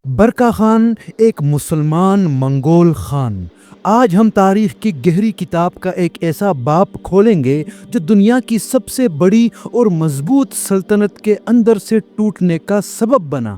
برقع خان ایک مسلمان منگول خان۔ آج ہم تاریخ کی گہری کتاب کا ایک ایسا باب کھولیں گے جو دنیا کی سب سے بڑی اور مضبوط سلطنت کے اندر سے ٹوٹنے کا سبب بنا۔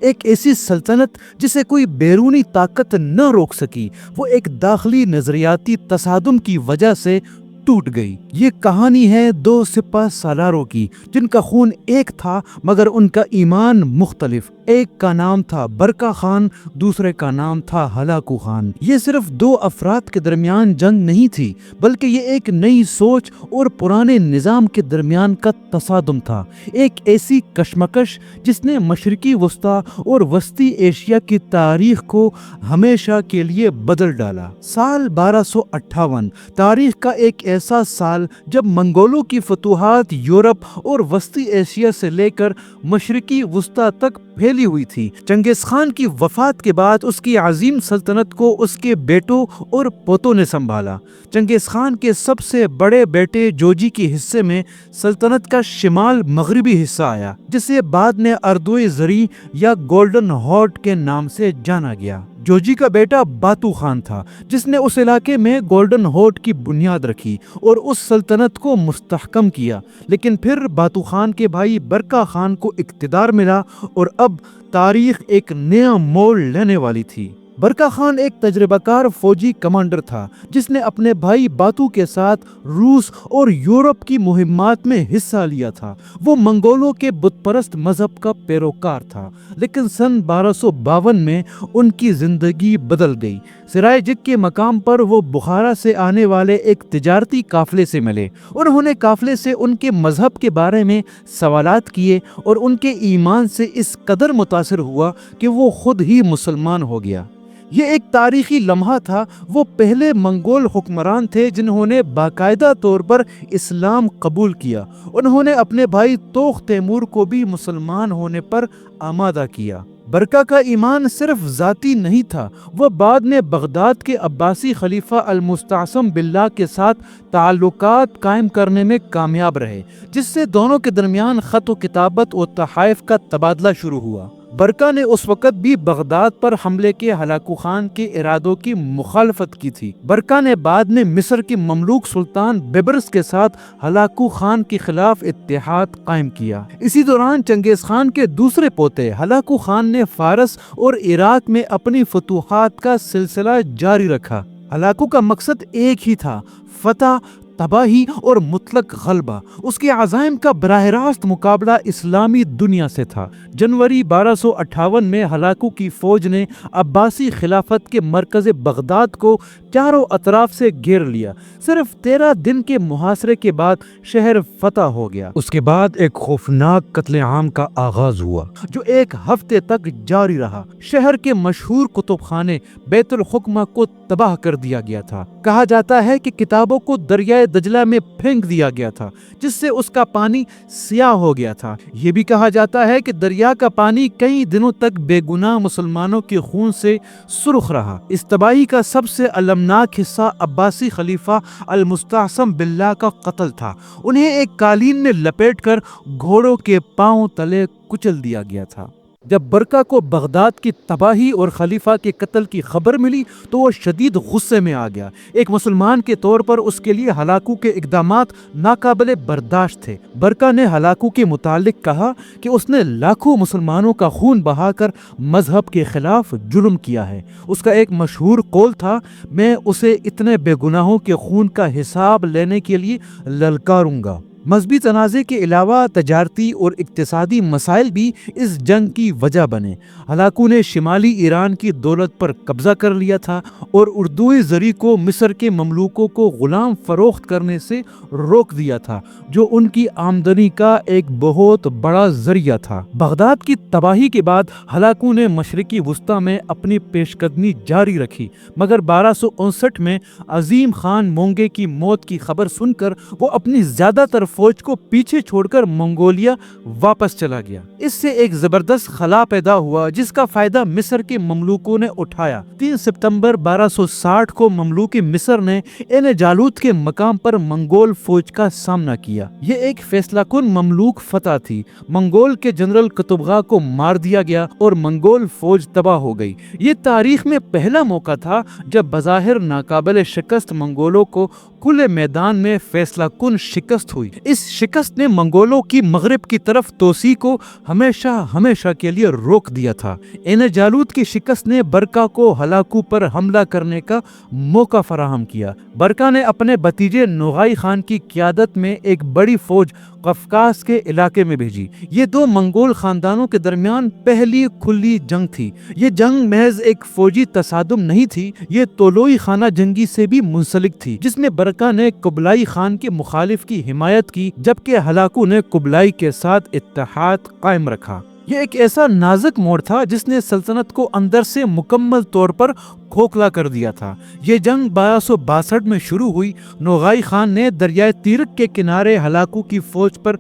ایک ایسی سلطنت جسے کوئی بیرونی طاقت نہ روک سکی، وہ ایک داخلی نظریاتی تصادم کی وجہ سے ٹوٹ گئی۔ یہ کہانی ہے دو سپہ سالاروں کی جن کا خون ایک تھا مگر ان کا ایمان مختلف۔ ایک کا نام تھا برقع خان، دوسرے کا نام تھا ہلاکو خان۔ یہ صرف دو افراد کے درمیان جنگ نہیں تھی، بلکہ یہ ایک نئی سوچ اور پرانے نظام کے درمیان کا تصادم تھا۔ ایک ایسی کشمکش جس نے مشرقی وسطی اور وسطی ایشیا کی تاریخ کو ہمیشہ کے لیے بدل ڈالا۔ سال 1258 تاریخ کا ایک ایسا سال جب منگولوں کی فتوحات یورپ اور وسطی ایشیا سے لے کر مشرقی وسطی تک پھیلی ہوئی تھی۔ چنگیز خان کی وفات کے بعد اس کی عظیم سلطنت کو اس کے بیٹوں اور پوتوں نے سنبھالا۔ چنگیز خان کے سب سے بڑے بیٹے جوجی کے حصے میں سلطنت کا شمال مغربی حصہ آیا، جسے بعد میں اردوئی زریں یا گولڈن ہارڈ کے نام سے جانا گیا۔ جوجی کا بیٹا باتو خان تھا جس نے اس علاقے میں گولڈن ہارڈ کی بنیاد رکھی اور اس سلطنت کو مستحکم کیا، لیکن پھر باتو خان کے بھائی برقع خان کو اقتدار ملا اور اب تاریخ ایک نیا موڑ لینے والی تھی۔ برقع خان ایک تجربہ کار فوجی کمانڈر تھا جس نے اپنے بھائی باتو کے ساتھ روس اور یورپ کی مہمات میں حصہ لیا تھا۔ وہ منگولوں کے بت پرست مذہب کا پیروکار تھا، لیکن سن 1252 میں ان کی زندگی بدل گئی۔ سرائے جگ کے مقام پر وہ بخارا سے آنے والے ایک تجارتی قافلے سے ملے۔ انہوں نے قافلے سے ان کے مذہب کے بارے میں سوالات کیے اور ان کے ایمان سے اس قدر متاثر ہوا کہ وہ خود ہی مسلمان ہو گیا۔ یہ ایک تاریخی لمحہ تھا۔ وہ پہلے منگول حکمران تھے جنہوں نے باقاعدہ طور پر اسلام قبول کیا۔ انہوں نے اپنے بھائی توخ تیمور کو بھی مسلمان ہونے پر آمادہ کیا۔ برقع کا ایمان صرف ذاتی نہیں تھا، وہ بعد میں بغداد کے عباسی خلیفہ المستعصم باللہ کے ساتھ تعلقات قائم کرنے میں کامیاب رہے، جس سے دونوں کے درمیان خط و کتابت و تحائف کا تبادلہ شروع ہوا۔ برقع نے اس وقت بھی بغداد پر حملے کے ہلاکو خان کے ارادوں کی مخالفت کی تھی۔ برقع نے بعد میں مصر کے مملوک سلطان بیبرس کے ساتھ ہلاکو خان کے خلاف اتحاد قائم کیا۔ اسی دوران چنگیز خان کے دوسرے پوتے ہلاکو خان نے فارس اور عراق میں اپنی فتوحات کا سلسلہ جاری رکھا۔ ہلاکو کا مقصد ایک ہی تھا: فتح، تباہی اور مطلق غلبہ۔ اس کے عزائم کا براہ راست مقابلہ اسلامی دنیا سے تھا۔ جنوری 1258 میں ہلاکو کی فوج نے عباسی خلافت کے مرکز بغداد کو چاروں اطراف سے گھیر لیا۔ صرف 13 دن کے محاصرے کے بعد شہر فتح ہو گیا۔ اس کے بعد ایک خوفناک قتل عام کا آغاز ہوا جو ایک ہفتے تک جاری رہا۔ شہر کے مشہور کتب خانے بیت الحکمہ کو تباہ کر دیا گیا تھا۔ کہا جاتا ہے کہ کتابوں کو دریائے دجلہ میں پھینک دیا گیا تھا، جس سے اس کا پانی سیاہ ہو گیا تھا۔ یہ بھی کہا جاتا ہے کہ دریا کا پانی کئی دنوں تک بے گناہ مسلمانوں کے خون سے سرخ رہا۔ اس تباہی کا سب سے المناک حصہ عباسی خلیفہ المستعصم باللہ کا قتل تھا۔ انہیں ایک قالین میں لپیٹ کر گھوڑوں کے پاؤں تلے کچل دیا گیا تھا۔ جب برقع کو بغداد کی تباہی اور خلیفہ کے قتل کی خبر ملی تو وہ شدید غصے میں آ گیا۔ ایک مسلمان کے طور پر اس کے لیے ہلاکو کے اقدامات ناقابل برداشت تھے۔ برقع نے ہلاکو کے متعلق کہا کہ اس نے لاکھوں مسلمانوں کا خون بہا کر مذہب کے خلاف جرم کیا ہے۔ اس کا ایک مشہور قول تھا: میں اسے اتنے بے گناہوں کے خون کا حساب لینے کے لیے للکاروں گا۔ مذہبی تنازع کے علاوہ تجارتی اور اقتصادی مسائل بھی اس جنگ کی وجہ بنے۔ ہلاکو نے شمالی ایران کی دولت پر قبضہ کر لیا تھا اور اردوئی زریں کو مصر کے مملوکوں کو غلام فروخت کرنے سے روک دیا تھا، جو ان کی آمدنی کا ایک بہت بڑا ذریعہ تھا۔ بغداد کی تباہی کے بعد ہلاکو نے مشرقی وسطی میں اپنی پیش قدمی جاری رکھی، مگر 1259 میں عظیم خان مونگے کی موت کی خبر سن کر وہ اپنی زیادہ تر فوج کو پیچھے چھوڑ کر منگولیا واپس چلا گیا۔ اس سے ایک زبردست خلا پیدا ہوا جس کا فائدہ مصر کے مملوکوں نے اٹھایا۔ 3 ستمبر 1260 کو مملوک مصر نے عین جالوت کے مقام پر منگول فوج کا سامنا کیا۔ یہ ایک فیصلہ کن مملوک فتح تھی۔ منگول کے جنرل قطبگاہ کو مار دیا گیا اور منگول فوج تباہ ہو گئی۔ یہ تاریخ میں پہلا موقع تھا جب بظاہر ناقابل شکست منگولوں کو کھلے میدان میں فیصلہ کن شکست ہوئی۔ اس شکست نے منگولوں کی مغرب کی طرف توسیع کو ہمیشہ کے لیے روک دیا تھا۔ عین جالوت کی شکست نے برقہ کو ہلاکو پر حملہ کرنے کا موقع فراہم کیا۔ برقہ نے اپنے بھتیجے نوغائی خان کی قیادت میں ایک بڑی فوج قفقاز کے علاقے میں بھیجی۔ یہ دو منگول خاندانوں کے درمیان پہلی کھلی جنگ تھی۔ یہ جنگ محض ایک فوجی تصادم نہیں تھی، یہ طولوئی خانہ جنگی سے بھی منسلک تھی، جس میں برقہ نے قبلائی خان کے مخالف کی حمایت کی جبکہ ہلاکو نے قبلائی کے ساتھ اتحاد قائم رکھا۔ یہ ایک ایسا نازک موڑ تھا جس نے سلطنت کو اندر سے مکمل طور پر کھوکھلا کر دیا تھا۔ یہ جنگ 1262 میں شروع ہوئی۔ نوغائی خان نے دریائے تیرک کے کنارے ہلاکو کی فوج پر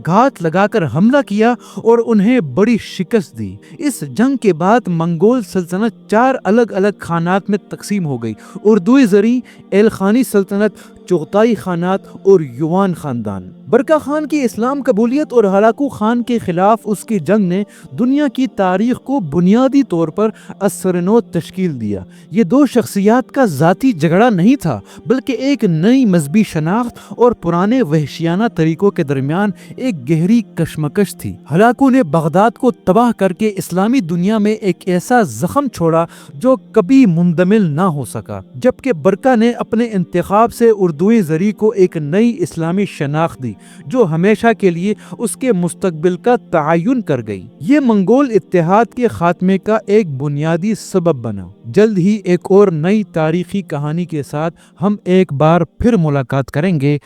گھات لگا کر حملہ کیا اور انہیں بڑی شکست دی۔ اس جنگ کے بعد منگول سلطنت 4 الگ الگ خانات میں تقسیم ہو گئی: اردوئی زریں، ایلخانی سلطنت، چغتائی خانات اور یوان خاندان۔ برقہ خان کی اسلام قبولیت اور ہلاکو خان کے خلاف اس کی جنگ نے دنیا کی تاریخ کو بنیادی طور پر اثر نو تشکیل دیا۔ یہ دو شخصیات کا ذاتی جھگڑا نہیں تھا، بلکہ ایک نئی مذہبی شناخت اور پرانے وحشیانہ طریقوں کے درمیان ایک گہری کشمکش تھی۔ ہلاکو نے بغداد کو تباہ کر کے اسلامی دنیا میں ایک ایسا زخم چھوڑا جو کبھی مندمل نہ ہو سکا، جبکہ برقہ نے اپنے انتخاب سے اردوئی زری کو ایک نئی اسلامی شناخت دی جو ہمیشہ کے لیے اس کے مستقبل کا تعین کر گئی۔ یہ منگول اتحاد کے خاتمے کا ایک بنیادی سبب بنا۔ جلد ہی ایک اور نئی تاریخی کہانی کے ساتھ ہم ایک بار پھر ملاقات کریں گے۔